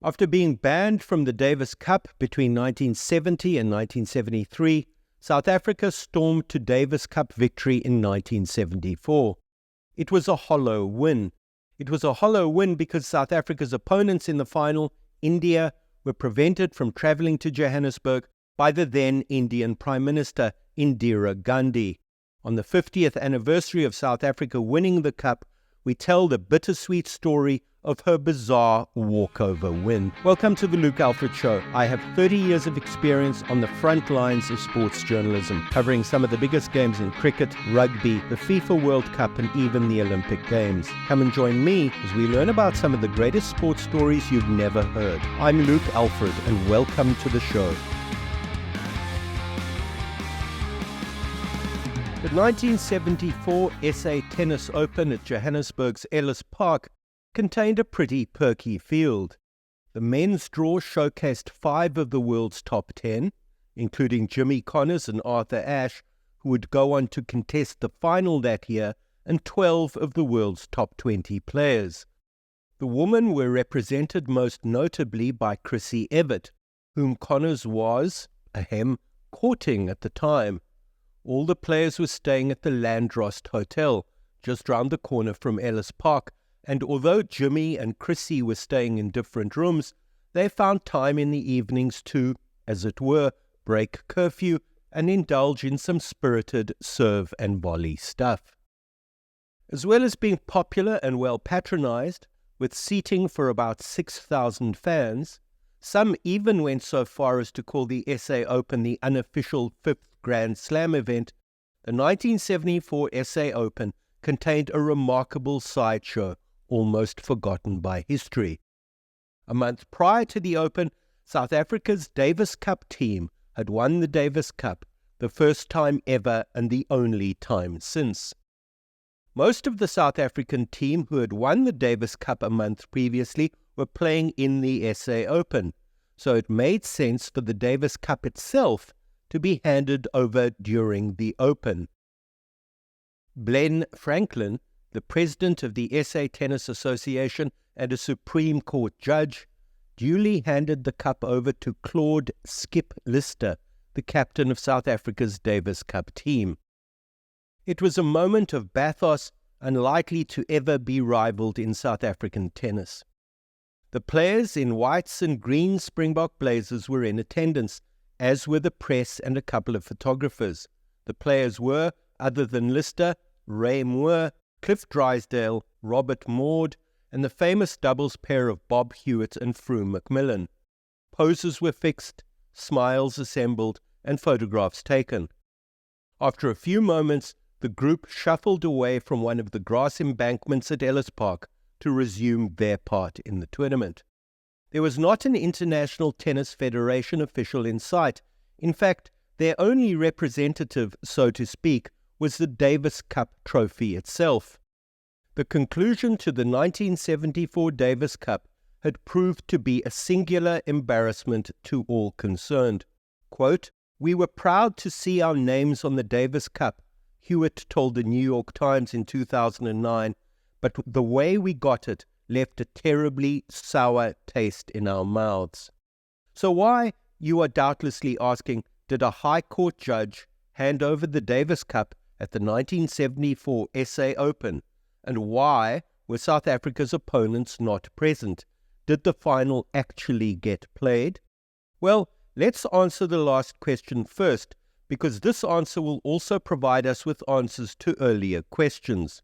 After being banned from the Davis Cup between 1970 and 1973, South Africa stormed to Davis Cup victory in 1974. It was a hollow win. It was a hollow win because South Africa's opponents in the final, India, were prevented from travelling to Johannesburg by the then Indian Prime Minister, Indira Gandhi. On the 50th anniversary of South Africa winning the Cup, we tell the bittersweet story of her bizarre walkover win. Welcome to the Luke Alfred Show. I have 30 years of experience on the front lines of sports journalism, covering some of the biggest games in cricket, rugby, the FIFA World Cup, and even the Olympic Games. Come and join me as we learn about some of the greatest sports stories you've never heard. I'm Luke Alfred, and welcome to the show. The 1974 SA Tennis Open at Johannesburg's Ellis Park contained a pretty perky field. The men's draw showcased 5 of the world's top 10, including Jimmy Connors and Arthur Ashe, who would go on to contest the final that year, and 12 of the world's top 20 players. The women were represented most notably by Chrissy Evert, whom Connors was, courting at the time. All the players were staying at the Landrost Hotel, just round the corner from Ellis Park, and although Jimmy and Chrissy were staying in different rooms, they found time in the evenings to, as it were, break curfew and indulge in some spirited serve and volley stuff. As well as being popular and well patronized, with seating for about 6,000 fans, some even went so far as to call the SA Open the unofficial 5th Grand Slam event. The 1974 SA Open contained a remarkable sideshow, almost forgotten by history. A month prior to the Open, South Africa's Davis Cup team had won the Davis Cup, the first time ever and the only time since. Most of the South African team who had won the Davis Cup a month previously were playing in the SA Open, so it made sense for the Davis Cup itself to be handed over during the Open. Glenn Franklin, the president of the SA Tennis Association and a Supreme Court judge, duly handed the cup over to Claude Skip Lister, the captain of South Africa's Davis Cup team. It was a moment of bathos unlikely to ever be rivaled in South African tennis. The players in whites and green Springbok blazers were in attendance, as were the press and a couple of photographers. The players were, other than Lister, Ray Moore, Cliff Drysdale, Robert Maud, and the famous doubles pair of Bob Hewitt and Fru Macmillan. Poses were fixed, smiles assembled, and photographs taken. After a few moments, the group shuffled away from one of the grass embankments at Ellis Park to resume their part in the tournament. There was not an International Tennis Federation official in sight. In fact, their only representative, so to speak, was the Davis Cup trophy itself. The conclusion to the 1974 Davis Cup had proved to be a singular embarrassment to all concerned. Quote, "We were proud to see our names on the Davis Cup," Hewitt told the New York Times in 2009, "but the way we got it left a terribly sour taste in our mouths." So why, you are doubtlessly asking, did a High Court judge hand over the Davis Cup at the 1974 SA Open? And why were South Africa's opponents not present? Did the final actually get played? Well, let's answer the last question first, because this answer will also provide us with answers to earlier questions.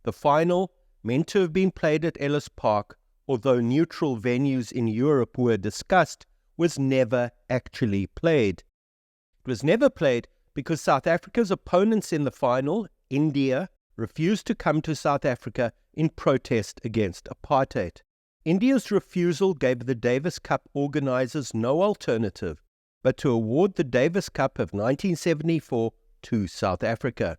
The final, meant to have been played at Ellis Park, although neutral venues in Europe were discussed, was never actually played. It was never played because South Africa's opponents in the final, India, refused to come to South Africa in protest against apartheid. India's refusal gave the Davis Cup organizers no alternative but to award the Davis Cup of 1974 to South Africa.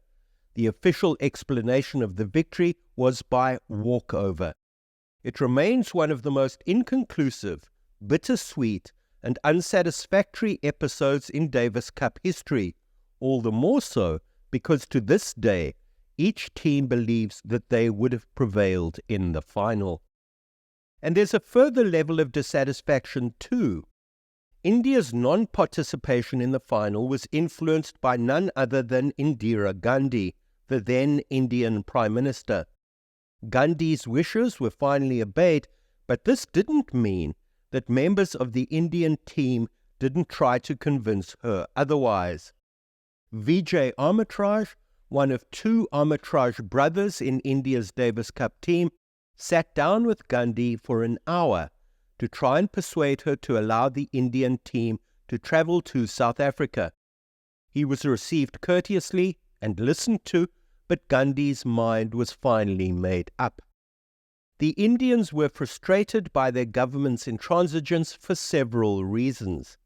The official explanation of the victory was by walkover. It remains one of the most inconclusive, bittersweet, and unsatisfactory episodes in Davis Cup history, all the more so because to this day, each team believes that they would have prevailed in the final. And there's a further level of dissatisfaction too. India's non-participation in the final was influenced by none other than Indira Gandhi, the then Indian Prime Minister. Gandhi's wishes were finally obeyed, but this didn't mean that members of the Indian team didn't try to convince her otherwise. Vijay Amritraj, one of two Amritraj brothers in India's Davis Cup team, sat down with Gandhi for an hour to try and persuade her to allow the Indian team to travel to South Africa. He was received courteously and listened to, but Gandhi's mind was finally made up. The Indians were frustrated by their government's intransigence for several reasons.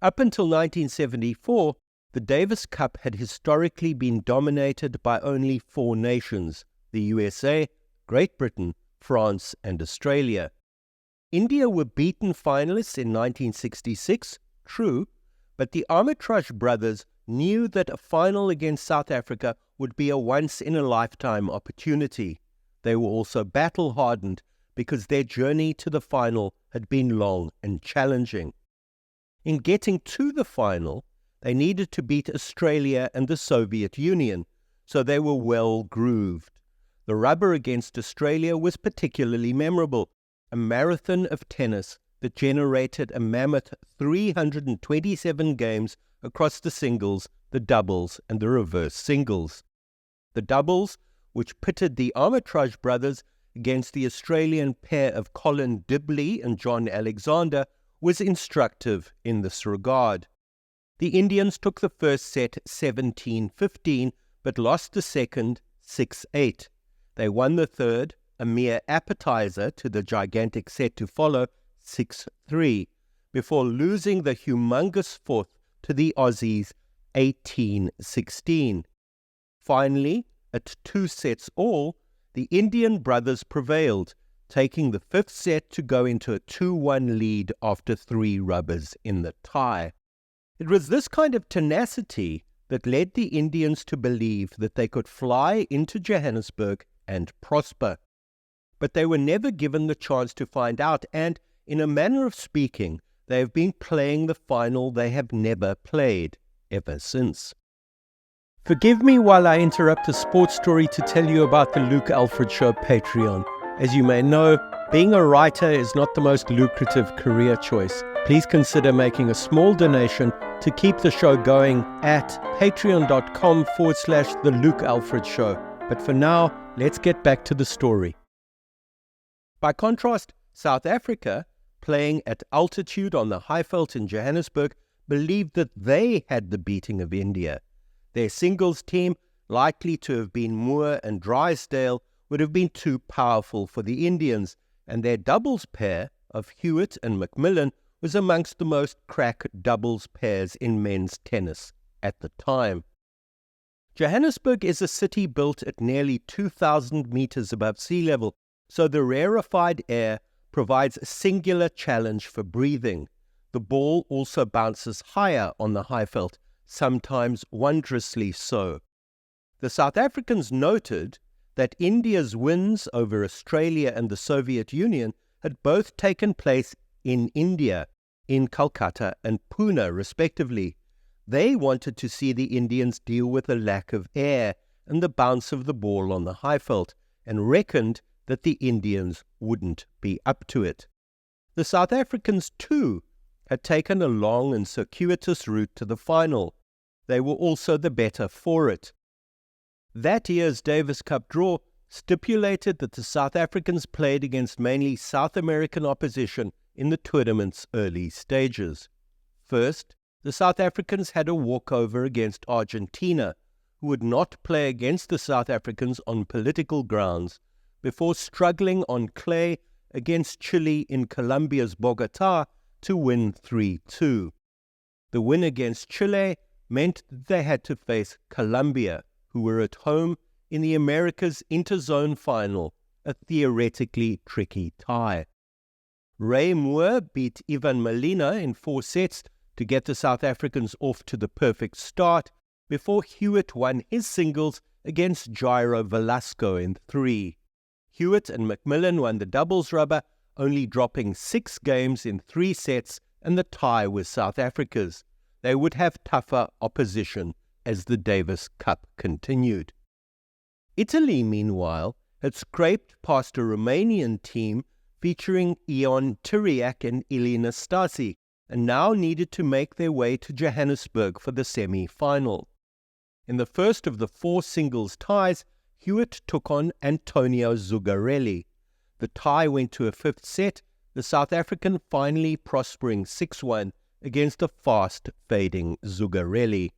Up until 1974, the Davis Cup had historically been dominated by only four nations: the USA, Great Britain, France, and Australia. India were beaten finalists in 1966, true, but the Amritraj brothers knew that a final against South Africa would be a once-in-a-lifetime opportunity. They were also battle-hardened because their journey to the final had been long and challenging. In getting to the final, they needed to beat Australia and the Soviet Union, so they were well grooved. The rubber against Australia was particularly memorable, a marathon of tennis that generated a mammoth 327 games across the singles, the doubles, and the reverse singles. The doubles, which pitted the Amritraj brothers against the Australian pair of Colin Dibley and John Alexander, was instructive in this regard. The Indians took the first set 17-15, but lost the second 6-8. They won the third, a mere appetizer to the gigantic set to follow, 6-3, before losing the humongous fourth to the Aussies 18-16. Finally, at 2 sets all, the Indian brothers prevailed, taking the fifth set to go into a 2-1 lead after 3 rubbers in the tie. It was this kind of tenacity that led the Indians to believe that they could fly into Johannesburg and prosper. But they were never given the chance to find out, and, in a manner of speaking, they have been playing the final they have never played ever since. Forgive me while I interrupt a sports story to tell you about the Luke Alfred Show Patreon. As you may know, being a writer is not the most lucrative career choice. Please consider making a small donation to keep the show going at patreon.com/The Luke Alfred Show. But for now, let's get back to the story. By contrast, South Africa, playing at altitude on the Highveld in Johannesburg, believed that they had the beating of India. Their singles team, likely to have been Moore and Drysdale, would have been too powerful for the Indians, and their doubles pair of Hewitt and McMillan was amongst the most crack doubles pairs in men's tennis at the time. Johannesburg is a city built at nearly 2,000 meters above sea level, so the rarefied air provides a singular challenge for breathing. The ball also bounces higher on the Highveld, sometimes wondrously so. The South Africans noted that India's wins over Australia and the Soviet Union had both taken place in India, in Calcutta and Pune, respectively. They wanted to see the Indians deal with the lack of air and the bounce of the ball on the Highveld, and reckoned that the Indians wouldn't be up to it. The South Africans, too, had taken a long and circuitous route to the final. They were also the better for it. That year's Davis Cup draw stipulated that the South Africans played against mainly South American opposition in the tournament's early stages. First, the South Africans had a walkover against Argentina, who would not play against the South Africans on political grounds, before struggling on clay against Chile in Colombia's Bogotá to win 3-2. The win against Chile meant that they had to face Colombia, who were at home in the Americas Interzone Final, a theoretically tricky tie. Ray Moore beat Ivan Molina in 4 sets to get the South Africans off to the perfect start, before Hewitt won his singles against Jairo Velasco in 3. Hewitt and McMillan won the doubles rubber, only dropping 6 games in 3 sets, and the tie was South Africa's. They would have tougher opposition as the Davis Cup continued. Italy, meanwhile, had scraped past a Romanian team featuring Ion Tiriac and Ilie Nastase, and now needed to make their way to Johannesburg for the semi-final. In the first of the 4 singles ties, Hewitt took on Antonio Zuccarelli. The tie went to a 5th set, the South African finally prospering 6-1 against a fast-fading Zuccarelli.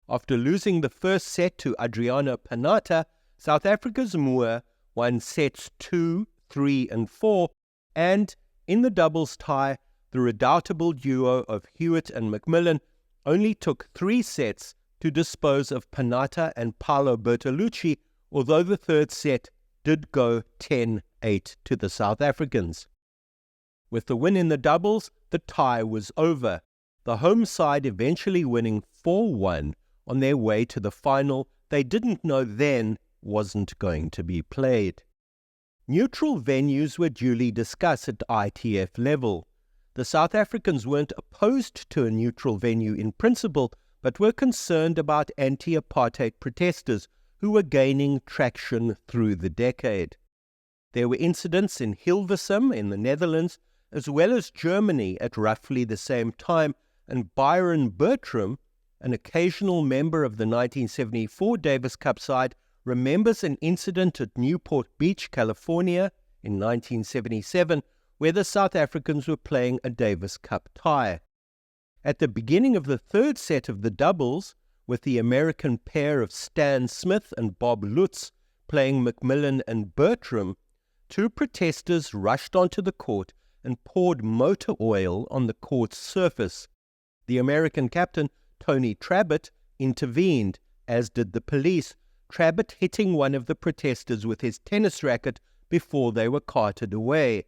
After losing the first set to Adriano Panatta, South Africa's Moore won sets 2, 3, and 4, and in the doubles tie, the redoubtable duo of Hewitt and McMillan only took 3 sets to dispose of Panatta and Paolo Bertolucci, although the third set did go 10-8 to the South Africans. With the win in the doubles, the tie was over, the home side eventually winning 4-1 on their way to the final they didn't know then wasn't going to be played. Neutral venues were duly discussed at ITF level. The South Africans weren't opposed to a neutral venue in principle, but were concerned about anti-apartheid protesters who were gaining traction through the decade. There were incidents in Hilversum in the Netherlands, as well as Germany at roughly the same time, and Byron Bertram, an occasional member of the 1974 Davis Cup side, remembers an incident at Newport Beach, California in 1977, where the South Africans were playing a Davis Cup tie. At the beginning of the third set of the doubles, with the American pair of Stan Smith and Bob Lutz playing McMillan and Bertram, 2 protesters rushed onto the court and poured motor oil on the court's surface. The American captain, Tony Trabbitt, intervened, as did the police, Trabbitt hitting one of the protesters with his tennis racket before they were carted away.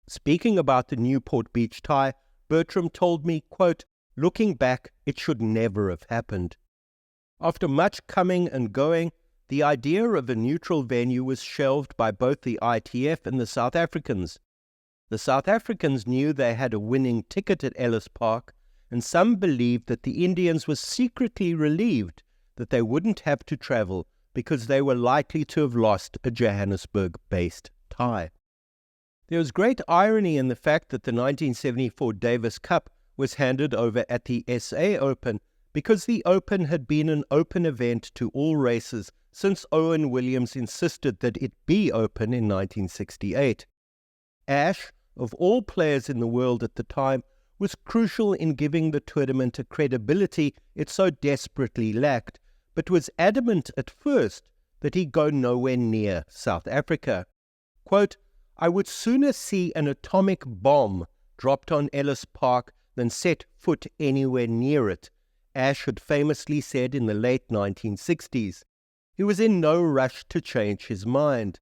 Speaking about the Newport Beach tie, Bertram told me, quote, "Looking back, it should never have happened." After much coming and going, the idea of a neutral venue was shelved by both the ITF and the South Africans. The South Africans knew they had a winning ticket at Ellis Park, and some believed that the Indians were secretly relieved that they wouldn't have to travel because they were likely to have lost a Johannesburg-based tie. There was great irony in the fact that the 1974 Davis Cup was handed over at the SA Open because the Open had been an open event to all races since Owen Williams insisted that it be open in 1968. Ash, of all players in the world at the time, was crucial in giving the tournament a credibility it so desperately lacked, but was adamant at first that he'd go nowhere near South Africa. Quote, "I would sooner see an atomic bomb dropped on Ellis Park than set foot anywhere near it," Ash had famously said in the late 1960s. He was in no rush to change his mind.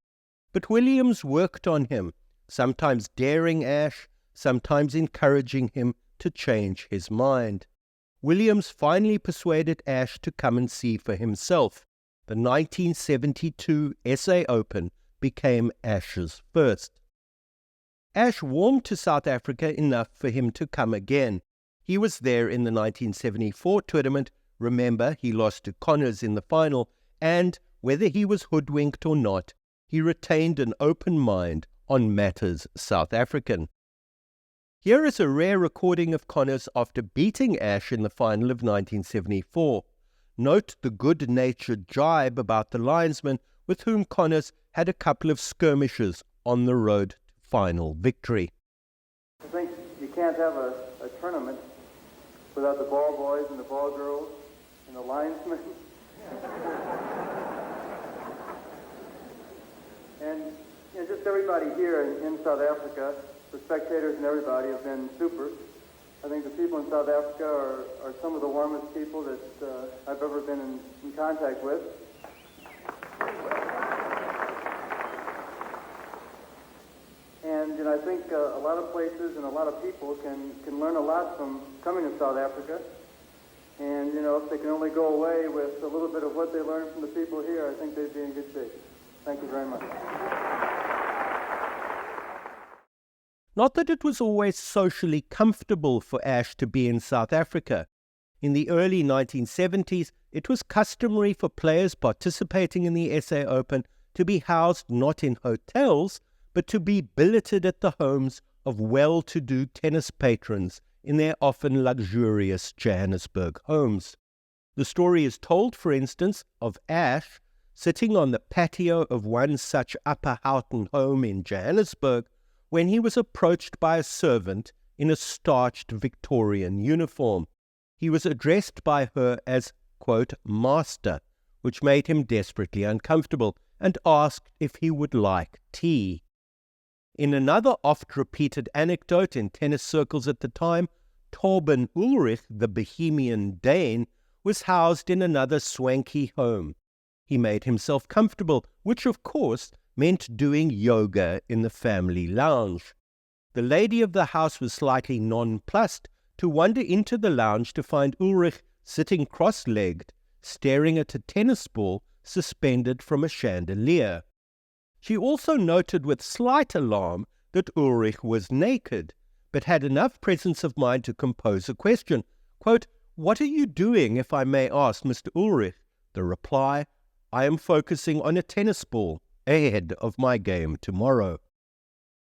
But Williams worked on him, sometimes daring Ash, sometimes encouraging him to change his mind. Williams finally persuaded Ash to come and see for himself. The 1972 SA Open became Ash's first. Ash warmed to South Africa enough for him to come again. He was there in the 1974 tournament. Remember, he lost to Connors in the final, and whether he was hoodwinked or not, he retained an open mind on matters South African. Here is a rare recording of Connors after beating Ash in the final of 1974. Note the good-natured jibe about the linesman with whom Connors had a couple of skirmishes on the road to final victory. I think you can't have a tournament without the ball boys and the ball girls and the linesmen. And just everybody here in South Africa, the spectators and everybody have been super. I think the people in South Africa are some of the warmest people that I've ever been in contact with. And I think a lot of places and a lot of people can learn a lot from coming to South Africa. And, if they can only go away with a little bit of what they learned from the people here, I think they'd be in good shape. Thank you very much. Not that it was always socially comfortable for Ashe to be in South Africa. In the early 1970s, it was customary for players participating in the SA Open to be housed not in hotels, but to be billeted at the homes of well-to-do tennis patrons in their often luxurious Johannesburg homes. The story is told, for instance, of Ashe sitting on the patio of one such Upper Houghton home in Johannesburg when he was approached by a servant in a starched Victorian uniform. He was addressed by her as, quote, master, which made him desperately uncomfortable, and asked if he would like tea. In another oft-repeated anecdote in tennis circles at the time, Torben Ulrich, the Bohemian Dane, was housed in another swanky home. He made himself comfortable, which of course meant doing yoga in the family lounge. The lady of the house was slightly nonplussed to wander into the lounge to find Ulrich sitting cross-legged, staring at a tennis ball suspended from a chandelier. She also noted with slight alarm that Ulrich was naked, but had enough presence of mind to compose a question. Quote, "What are you doing, if I may ask, Mr. Ulrich?" The reply, "I am focusing on a tennis ball ahead of my game tomorrow."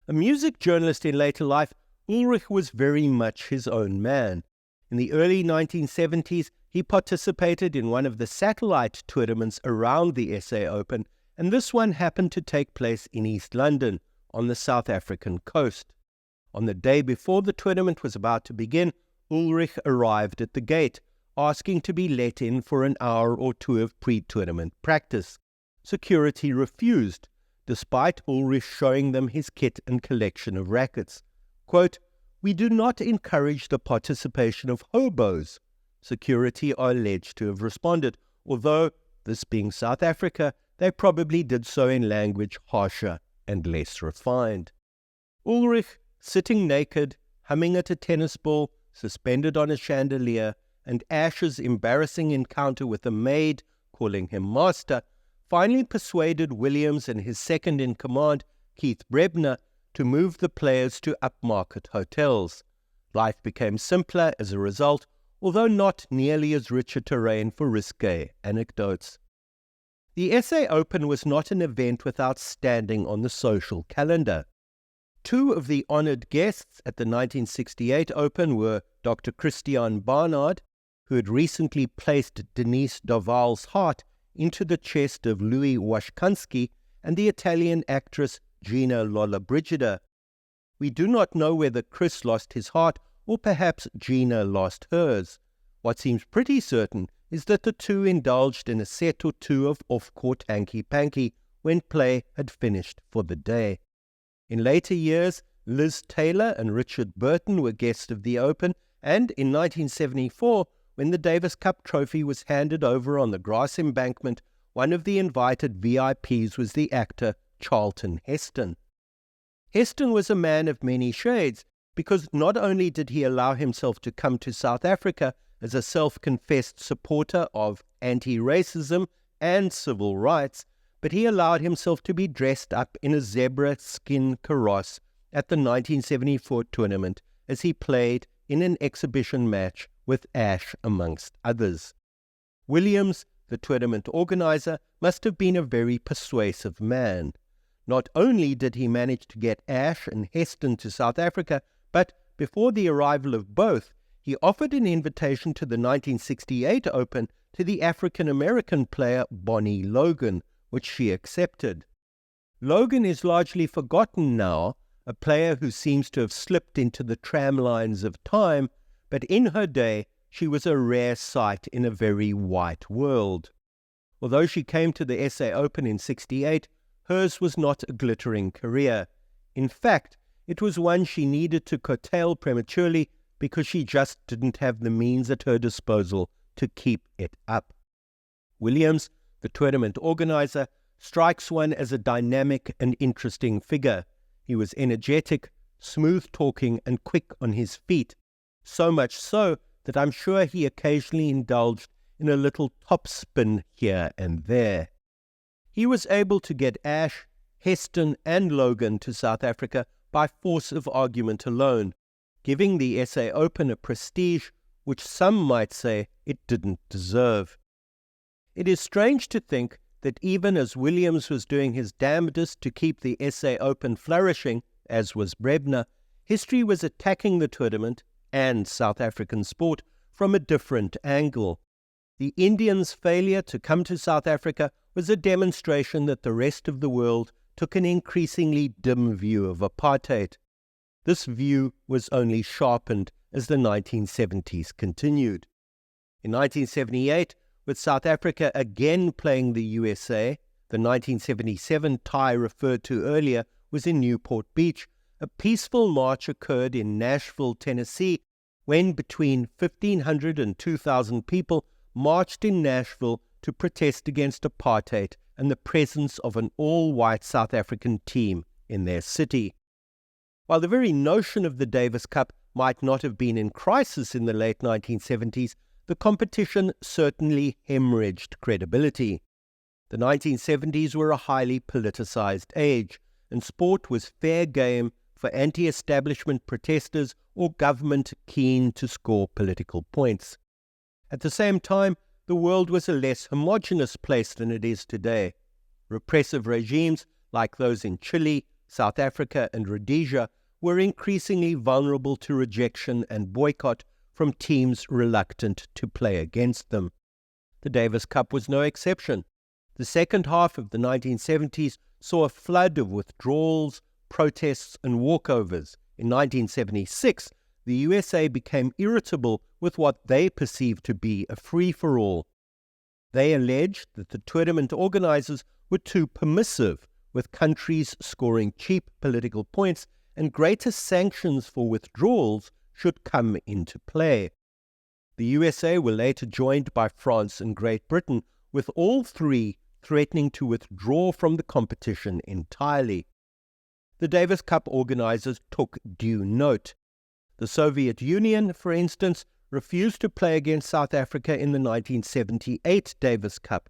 A music journalist in later life, Ulrich was very much his own man. In the early 1970s, he participated in one of the satellite tournaments around the SA Open, and this one happened to take place in East London, on the South African coast. On the day before the tournament was about to begin, Ulrich arrived at the gate, asking to be let in for an hour or two of pre-tournament practice. Security refused, despite Ulrich showing them his kit and collection of rackets. Quote, "We do not encourage the participation of hobos," security are alleged to have responded, although, this being South Africa, they probably did so in language harsher and less refined. Ulrich, sitting naked, humming at a tennis ball, suspended on a chandelier, and Ashe's embarrassing encounter with a maid, calling him master, finally persuaded Williams and his second-in-command, Keith Brebner, to move the players to upmarket hotels. Life became simpler as a result, although not nearly as rich a terrain for risque anecdotes. The SA Open was not an event without standing on the social calendar. Two of the honoured guests at the 1968 Open were Dr. Christiaan Barnard, who had recently placed Denise Duval's heart into the chest of Louis Washkansky, and the Italian actress Gina Lollobrigida. We do not know whether Chris lost his heart or perhaps Gina lost hers. What seems pretty certain is that the two indulged in a set or two of off-court hanky-panky when play had finished for the day. In later years, Liz Taylor and Richard Burton were guests of the Open, and in 1974, when the Davis Cup trophy was handed over on the grass embankment, one of the invited VIPs was the actor Charlton Heston. Heston was a man of many shades, because not only did he allow himself to come to South Africa as a self-confessed supporter of anti-racism and civil rights, but he allowed himself to be dressed up in a zebra skin kaross at the 1974 tournament as he played in an exhibition match with Ashe amongst others. Williams, the tournament organizer, must have been a very persuasive man. Not only did he manage to get Ashe and Heston to South Africa, but before the arrival of both, he offered an invitation to the 1968 Open to the African-American player Bonnie Logan, which she accepted. Logan is largely forgotten now, a player who seems to have slipped into the tramlines of time, but in her day she was a rare sight in a very white world. Although she came to the SA Open in '68, hers was not a glittering career. In fact, it was one she needed to curtail prematurely because she just didn't have the means at her disposal to keep it up. Williams, the tournament organizer, strikes one as a dynamic and interesting figure. He was energetic, smooth-talking, and quick on his feet, so much so that I'm sure he occasionally indulged in a little topspin here and there. He was able to get Ashe, Heston, and Logan to South Africa by force of argument alone, giving the SA Open a prestige which some might say it didn't deserve. It is strange to think that even as Williams was doing his damnedest to keep the SA Open flourishing, as was Brebner, history was attacking the tournament and South African sport from a different angle. The Indians' failure to come to South Africa was a demonstration that the rest of the world took an increasingly dim view of apartheid. This view was only sharpened as the 1970s continued. In 1978, with South Africa again playing the USA, the 1977 tie referred to earlier was in Newport Beach, a peaceful march occurred in Nashville, Tennessee, when between 1,500 and 2,000 people marched in Nashville to protest against apartheid and the presence of an all-white South African team in their city. While the very notion of the Davis Cup might not have been in crisis in the late 1970s, the competition certainly hemorrhaged credibility. The 1970s were a highly politicized age, and sport was fair game for anti-establishment protesters or government keen to score political points. At the same time, the world was a less homogeneous place than it is today. Repressive regimes like those in Chile, South Africa, and Rhodesia were increasingly vulnerable to rejection and boycott from teams reluctant to play against them. The Davis Cup was no exception. The second half of the 1970s saw a flood of withdrawals, protests, and walkovers. In 1976, the USA became irritable with what they perceived to be a free-for-all. They alleged that the tournament organizers were too permissive, with countries scoring cheap political points, and greater sanctions for withdrawals should come into play. The USA were later joined by France and Great Britain, with all three threatening to withdraw from the competition entirely. The Davis Cup organizers took due note. The Soviet Union, for instance, refused to play against South Africa in the 1978 Davis Cup.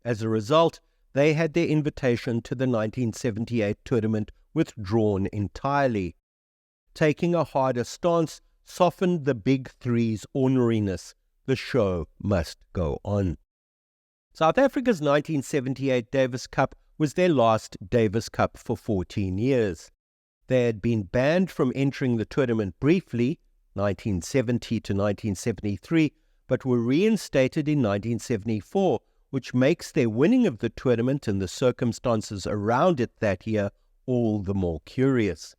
As a result, they had their invitation to the 1978 tournament withdrawn entirely. Taking a harder stance softened the Big Three's orneriness. The show must go on. South Africa's 1978 Davis Cup was their last Davis Cup for 14 years. They had been banned from entering the tournament briefly, 1970 to 1973, but were reinstated in 1974, which makes their winning of the tournament and the circumstances around it that year all the more curious.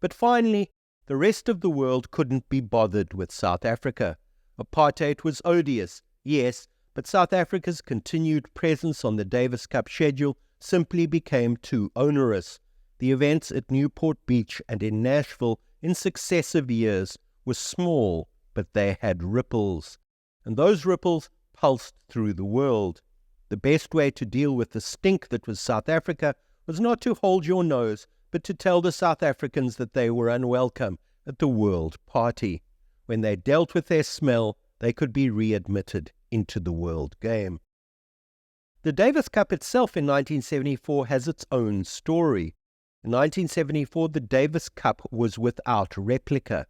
But finally, the rest of the world couldn't be bothered with South Africa. Apartheid was odious, yes, but South Africa's continued presence on the Davis Cup schedule simply became too onerous. The events at Newport Beach and in Nashville in successive years were small, but they had ripples. And those ripples pulsed through the world. The best way to deal with the stink that was South Africa was not to hold your nose, but to tell the South Africans that they were unwelcome at the world party. When they dealt with their smell, they could be readmitted into the world game. The Davis Cup itself in 1974 has its own story. In 1974, the Davis Cup was without replica.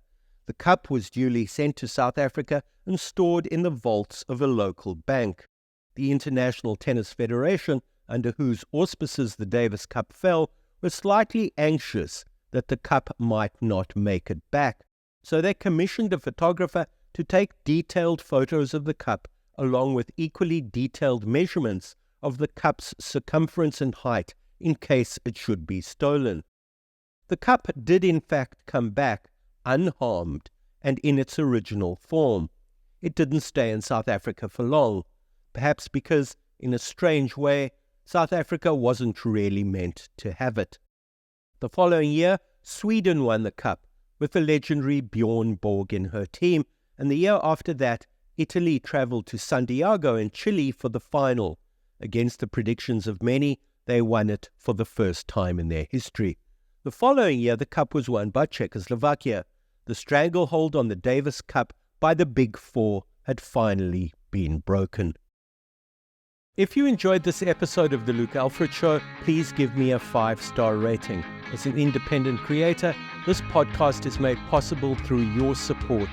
The cup was duly sent to South Africa and stored in the vaults of a local bank. The International Tennis Federation, under whose auspices the Davis Cup fell, was slightly anxious that the cup might not make it back, so they commissioned a photographer to take detailed photos of the cup along with equally detailed measurements of the cup's circumference and height in case it should be stolen. The cup did in fact come back unharmed and in its original form. It didn't stay in South Africa for long, perhaps because, in a strange way, South Africa wasn't really meant to have it. The following year, Sweden won the cup, with the legendary Bjorn Borg in her team, and the year after that, Italy travelled to Santiago in Chile for the final. Against the predictions of many, they won it for the first time in their history. The following year, the cup was won by Czechoslovakia. The stranglehold on the Davis Cup by the Big Four had finally been broken. If you enjoyed this episode of The Luke Alfred Show, please give me a 5-star rating. As an independent creator, this podcast is made possible through your support.